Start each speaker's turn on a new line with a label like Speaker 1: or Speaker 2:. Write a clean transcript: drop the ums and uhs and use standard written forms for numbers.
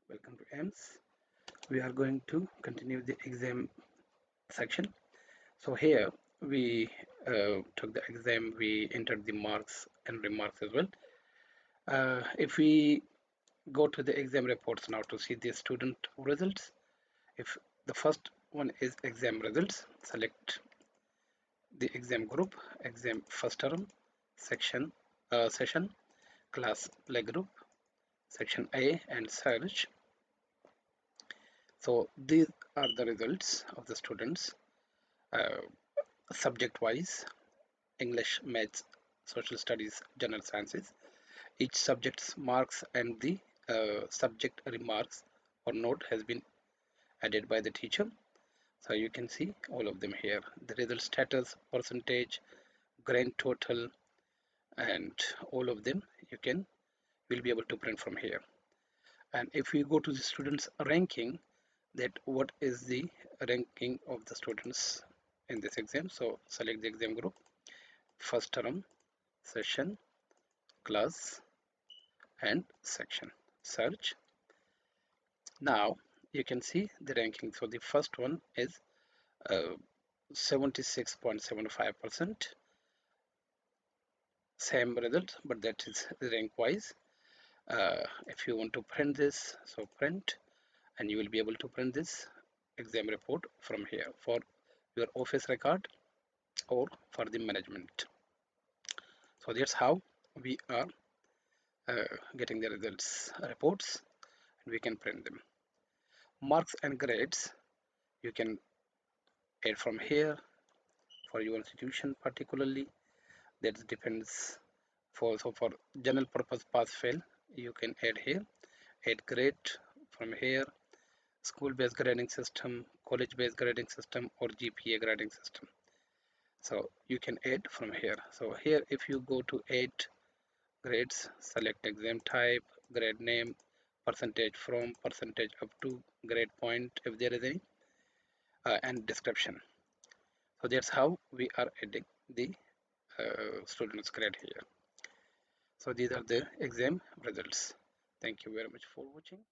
Speaker 1: Welcome to AIMS. We are going to continue the exam section. So here we took the exam, we entered the marks and remarks as well. If we go to the exam reports now to see the student results, if the first one is exam results, select the exam group, exam first term, session, class play group, section A and search. So these are the results of the students uh, subject wise: English, Maths, Social Studies, General Sciences. Each subject's marks and the subject remarks or note has been added by the teacher. So you can see all of them here: the result status, percentage, grand total, and all of them will be able to print from here. And if we go to the students ranking, that what is the ranking of the students in this exam. So select the exam group, first term, session, class and section, search. Now you can see the ranking. So the first one is 76.75%, same result, but that is rank wise. If you want to print this, so print, and you will be able to print this exam report from here for your office record or for the management. So that's how we are getting the results reports, and we can print them. Marks and grades you can add from here for your institution particularly. That depends. For general purpose pass fail, you can add here, add grade from here, school based grading system, college based grading system or GPA grading system. So you can add from here. So here if you go to add grades, select exam type, grade name, percentage from, percentage up to, grade point if there is any, and description. So that's how we are adding the students grade here. So these are the exam results. Thank you very much for watching.